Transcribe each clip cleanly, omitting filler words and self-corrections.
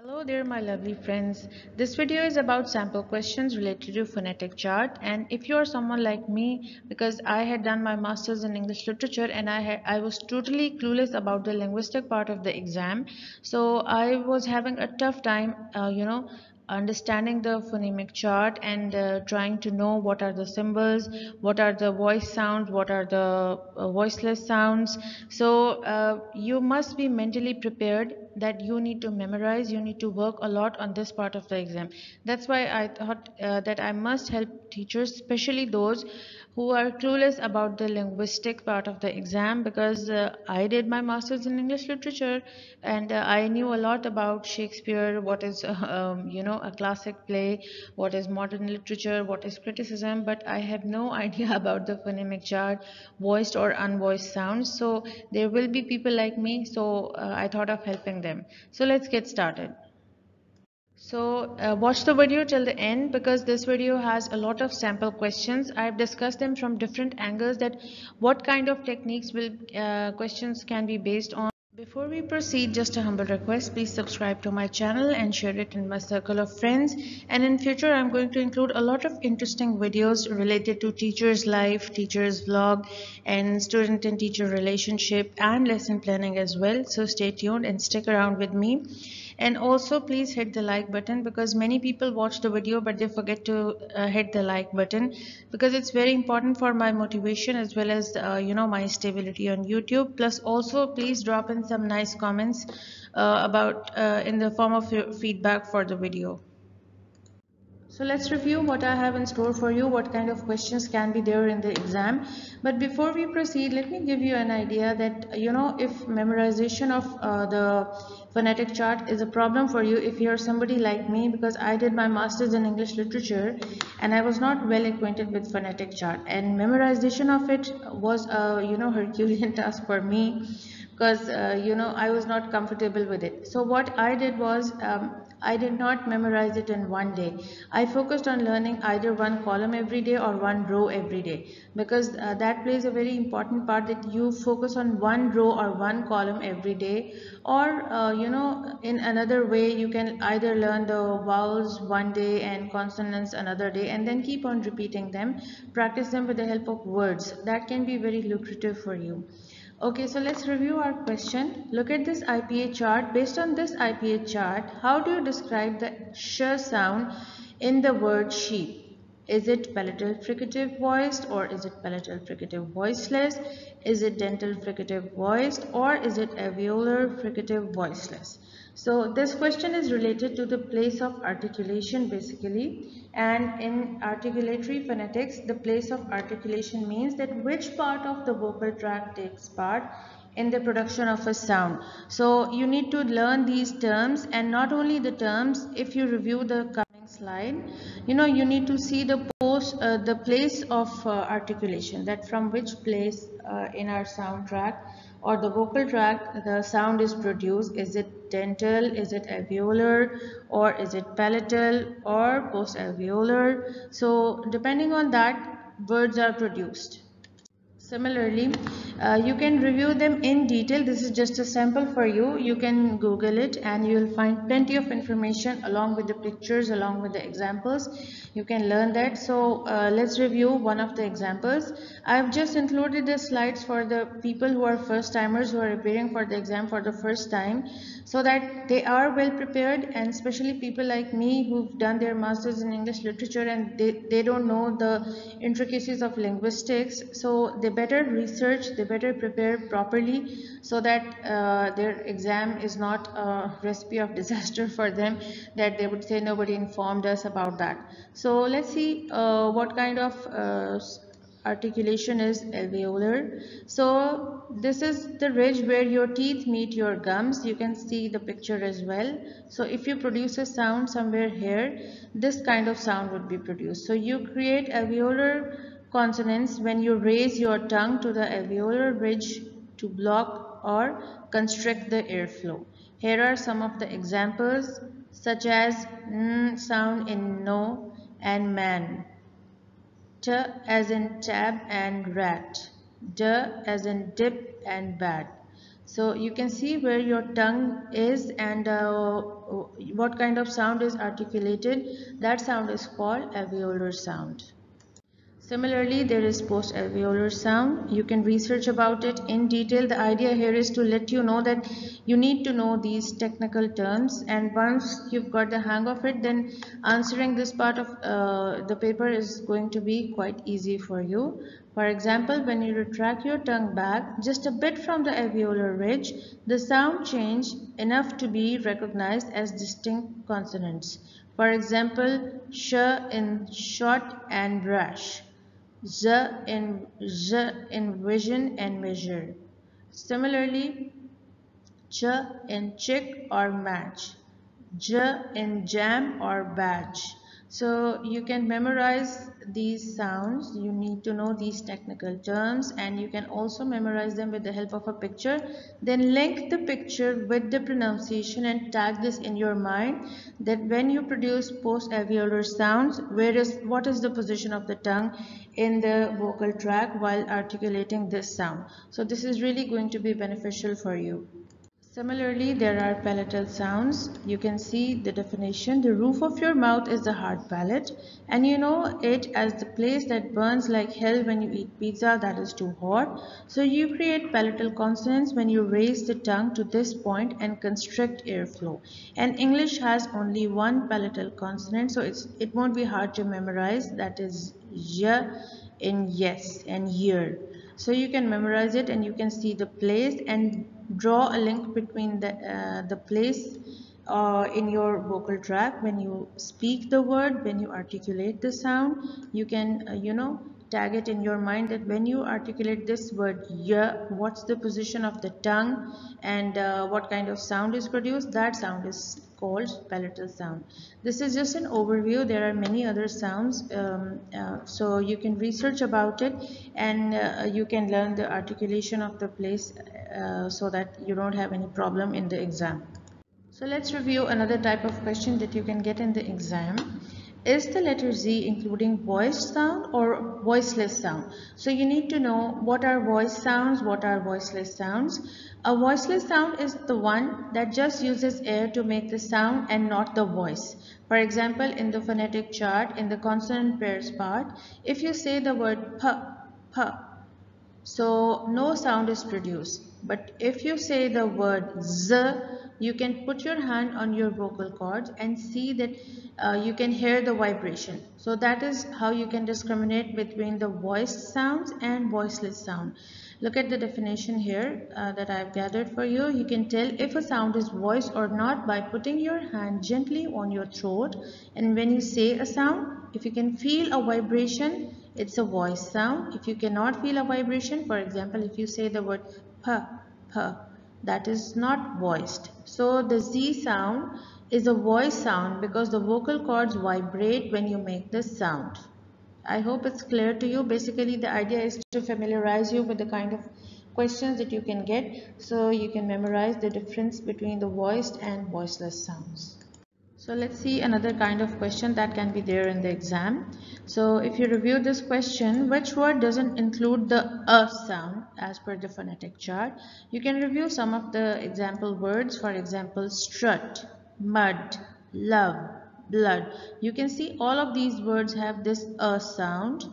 Hello there, my lovely friends. This video is about sample questions related to phonetic chart. And if you are someone like me, because I had done my master's in English literature and I was totally clueless about the linguistic part of the exam, so I was having a tough time, understanding the phonemic chart and trying to know what are the symbols, what are the voice sounds, what are the voiceless sounds. So you must be mentally prepared that you need to memorize, you need to work a lot on this part of the exam. That's why I thought that I must help teachers, especially those who are clueless about the linguistic part of the exam, because I did my master's in English literature and I knew a lot about Shakespeare, what is a classic play, what is modern literature, what is criticism, but I have no idea about the phonemic chart, voiced or unvoiced sounds. So there will be people like me, so I thought of helping them. So let's get started. So watch the video till the end because this video has a lot of sample questions. I've discussed them from different angles, that what kind of techniques will questions can be based on. Before we proceed, just a humble request, please subscribe to my channel and share it in my circle of friends. And in future, I'm going to include a lot of interesting videos related to teachers' life, teachers' vlog, and student and teacher relationship and lesson planning as well. So stay tuned and stick around with me. And also please hit the like button, because many people watch the video but they forget to hit the like button, because it's very important for my motivation as well as my stability on YouTube. Plus also please drop in some nice comments about in the form of your feedback for the video. So let's review what I have in store for you, what kind of questions can be there in the exam. But before we proceed, let me give you an idea that, if memorization of the phonetic chart is a problem for you, if you're somebody like me, because I did my master's in English literature and I was not well acquainted with phonetic chart, and memorization of it was a, Herculean task for me, because I was not comfortable with it. So what I did was, I did not memorize it in one day. I focused on learning either one column every day or one row every day, because that plays a very important part, that you focus on one row or one column every day. Or in another way, you can either learn the vowels one day and consonants another day, and then keep on repeating them, practice them with the help of words. That can be very lucrative for you. Okay, so let's review our question. Look at this IPA chart. Based on this IPA chart, how do you describe the sh sound in the word sheep? Is it palatal fricative voiced, or is it palatal fricative voiceless? Is it dental fricative voiced, or is it alveolar fricative voiceless? So this question is related to the place of articulation basically, and in articulatory phonetics, the place of articulation means that which part of the vocal tract takes part in the production of a sound. So you need to learn these terms, and not only the terms, if you review the coming slide, you need to see the place of articulation, that from which place in our sound tract or the vocal tract the sound is produced. Is it dental, is it alveolar, or is it palatal or post alveolar? So depending on that, words are produced. Similarly, you can review them in detail. This is just a sample for you. You can Google it and you will find plenty of information along with the pictures, along with the examples. You can learn that. So let's review one of the examples. I've just included the slides for the people who are first timers, who are preparing for the exam for the first time, so that they are well prepared, and especially people like me who've done their masters in English literature and they don't know the intricacies of linguistics. So they better research, they better prepare properly, so that their exam is not a recipe of disaster for them, that they would say nobody informed us about that. So let's see what kind of articulation is alveolar. So this is the ridge where your teeth meet your gums. You can see the picture as well. So if you produce a sound somewhere here, this kind of sound would be produced. So you create alveolar consonants when you raise your tongue to the alveolar ridge to block or constrict the airflow. Here are some of the examples, such as n sound in no and man. T as in tab and rat. D as in dip and bat. So you can see where your tongue is and what kind of sound is articulated. That sound is called alveolar sound. Similarly, there is post-alveolar sound. You can research about it in detail. The idea here is to let you know that you need to know these technical terms, and once you've got the hang of it, then answering this part of the paper is going to be quite easy for you. For example, when you retract your tongue back just a bit from the alveolar ridge, the sound change enough to be recognized as distinct consonants. For example, sh in short and rash. Z in vision and measure. Similarly, ch in chick or match. J in jam or badge. So you can memorize these sounds. You need to know these technical terms, and you can also memorize them with the help of a picture. Then link the picture with the pronunciation and tag this in your mind that when you produce post-alveolar sounds, what is the position of the tongue in the vocal tract while articulating this sound. So this is really going to be beneficial for you. Similarly, there are palatal sounds. You can see the definition. The roof of your mouth is the hard palate, and you know it as the place that burns like hell when you eat pizza that is too hot. So you create palatal consonants when you raise the tongue to this point and constrict airflow. And English has only one palatal consonant, so it won't be hard to memorize. That is y in yes and year. So you can memorize it and you can see the place and draw a link between the place in your vocal tract. When you speak the word, when you articulate the sound, you can tag it in your mind that when you articulate this word yeah, what's the position of the tongue and what kind of sound is produced. That sound is called palatal sound. This is just an overview. There are many other sounds, so you can research about it, and you can learn the articulation of the place so that you don't have any problem in the exam. So let's review another type of question that you can get in the exam. Is the letter Z including voiced sound or voiceless sound? So you need to know what are voice sounds, what are voiceless sounds. A voiceless sound is the one that just uses air to make the sound and not the voice. For example, in the phonetic chart, in the consonant pairs part, if you say the word p, p, so no sound is produced. But if you say the word z, you can put your hand on your vocal cords and see that you can hear the vibration. So that is how you can discriminate between the voiced sounds and voiceless sound. Look at the definition here that I've gathered for you. You can tell if a sound is voiced or not by putting your hand gently on your throat, and when you say a sound, if you can feel a vibration, it's a voice sound. If you cannot feel a vibration, for example, if you say the word p, p, that is not voiced. So the Z sound is a voice sound because the vocal cords vibrate when you make this sound. I hope it's clear to you. Basically, the idea is to familiarize you with the kind of questions that you can get so you can memorize the difference between the voiced and voiceless sounds. So let's see another kind of question that can be there in the exam. So if you review this question, which word doesn't include the sound as per the phonetic chart? You can review some of the example words. For example, strut, mud, love, blood. You can see all of these words have this sound.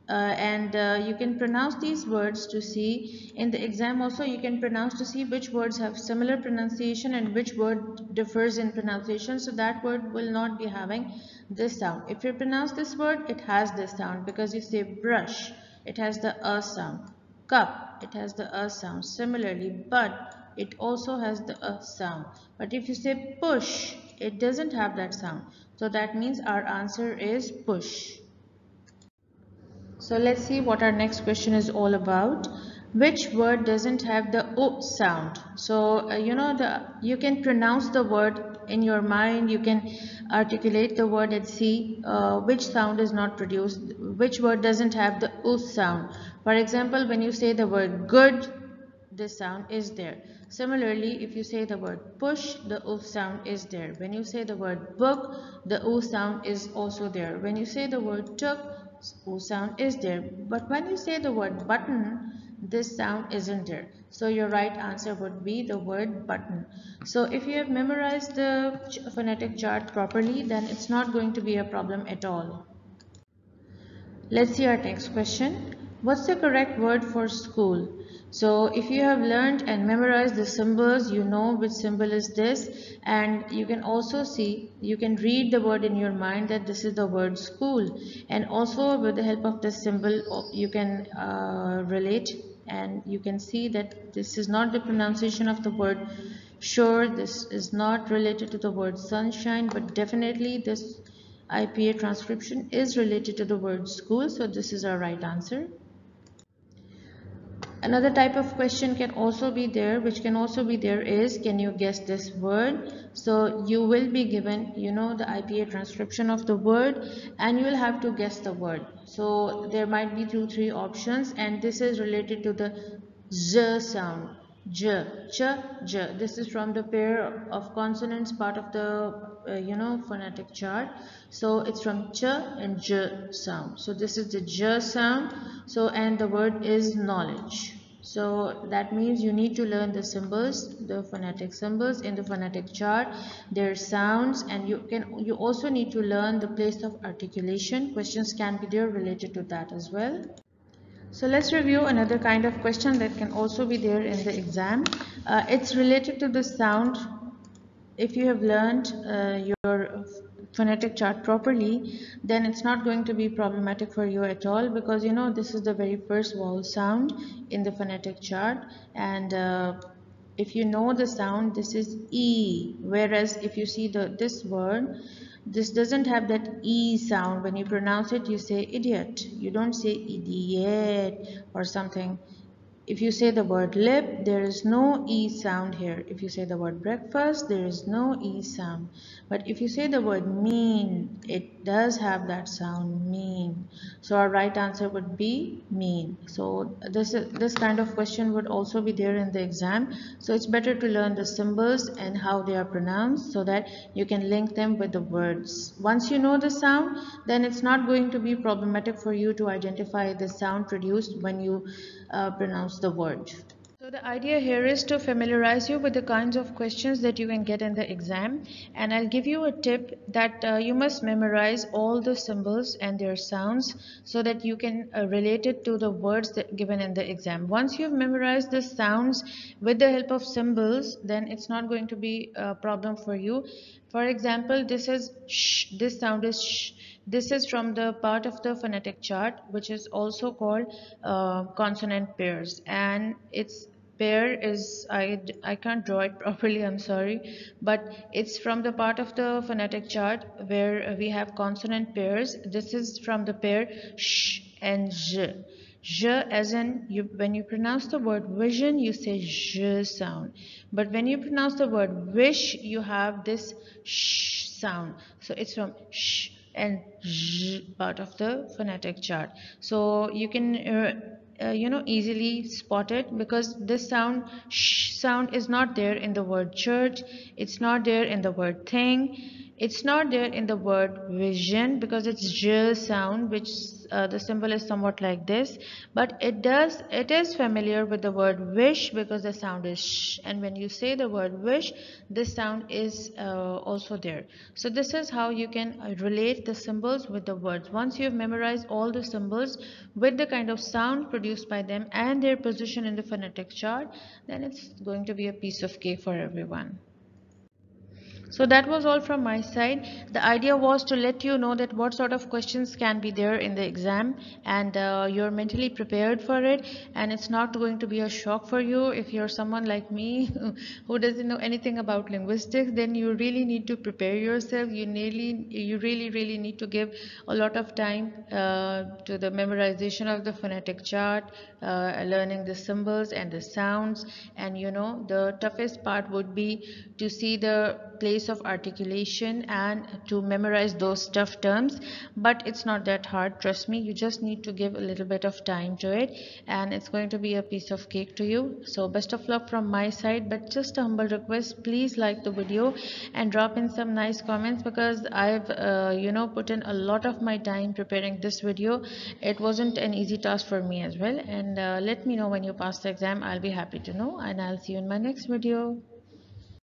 And you can pronounce these words to see in the exam. Also you can pronounce to see which words have similar pronunciation and which word differs in pronunciation, so that word will not be having this sound. If you pronounce this word, it has this sound because you say brush, it has the sound. Cup, it has the sound. Similarly, bud, it also has the sound. But if you say push, it doesn't have that sound. So that means our answer is push. So let's see what our next question is all about. Which word doesn't have the O sound? So you can pronounce the word in your mind. You can articulate the word and see which sound is not produced. Which word doesn't have the O sound? For example, when you say the word good, the sound is there. Similarly, if you say the word push, the O sound is there. When you say the word book, the O sound is also there. When you say the word took, O sound is there. But when you say the word button, this sound isn't there. So your right answer would be the word button. So if you have memorized the phonetic chart properly, then it's not going to be a problem at all. Let's see our next question. What's the correct word for school? So if you have learned and memorized the symbols, you know which symbol is this, and you can also see, you can read the word in your mind that this is the word school, and also with the help of this symbol you can relate, and you can see that this is not the pronunciation of the word sure, this is not related to the word sunshine, but definitely this IPA transcription is related to the word school, so this is our right answer. Another type of question can also be there, which can also be there is, can you guess this word? So you will be given, the IPA transcription of the word, and you will have to guess the word. So there might be 2-3 options, and this is related to the Z sound. J, ch, j. This is from the pair of consonants part of the phonetic chart. So it's from ch and j sound. So this is the j sound. So and the word is knowledge. So that means you need to learn the symbols, the phonetic symbols in the phonetic chart, their sounds, and you also need to learn the place of articulation. Questions can be there related to that as well. So let's review another kind of question that can also be there in the exam. It's related to the sound. If you have learned your phonetic chart properly, then it's not going to be problematic for you at all, because this is the very first vowel sound in the phonetic chart, and if you know the sound, this is E, whereas if you see this word, this doesn't have that E sound. When you pronounce it, you say idiot. You don't say idiot or something. If you say the word lip, there is no E sound here. If you say the word breakfast, there is no E sound. But if you say the word mean, it does have that sound, mean. So our right answer would be mean. So this kind of question would also be there in the exam. So it's better to learn the symbols and how they are pronounced so that you can link them with the words. Once you know the sound, then it's not going to be problematic for you to identify the sound produced when you pronounce the word. So the idea here is to familiarize you with the kinds of questions that you can get in the exam, and I'll give you a tip that you must memorize all the symbols and their sounds so that you can relate it to the words that given in the exam. Once you've memorized the sounds with the help of symbols, then it's not going to be a problem for you. For example, this is sh, this sound is sh. This is from the part of the phonetic chart, which is also called consonant pairs, and its pair is, I can't draw it properly, I'm sorry, but it's from the part of the phonetic chart where we have consonant pairs. This is from the pair sh and j. J as in, when you pronounce the word vision, you say j sound. But when you pronounce the word wish, you have this sh sound. So it's from sh and j part of the phonetic chart. So you can easily spot it, because this sound sh sound is not there in the word church, it's not there in the word thing, it's not there in the word vision, because it's j sound, which the symbol is somewhat like this. But it is familiar with the word wish, because the sound is sh, and when you say the word wish, this sound is also there. So this is how you can relate the symbols with the words. Once you have memorized all the symbols with the kind of sound produced by them and their position in the phonetic chart, then it's going to be a piece of cake for everyone. So that was all from my side. The idea was to let you know that what sort of questions can be there in the exam, and you're mentally prepared for it, and it's not going to be a shock for you. If you're someone like me who doesn't know anything about linguistics, then you really need to prepare yourself. You really need to give a lot of time to the memorization of the phonetic chart, learning the symbols and the sounds, and the toughest part would be to see the place place of articulation and to memorize those tough terms, but it's not that hard, trust me. You just need to give a little bit of time to it, and it's going to be a piece of cake to you. So best of luck from my side, but just a humble request, please like the video and drop in some nice comments, because I've put in a lot of my time preparing this video. It wasn't an easy task for me as well, and let me know when you pass the exam. I'll be happy to know, and I'll see you in my next video.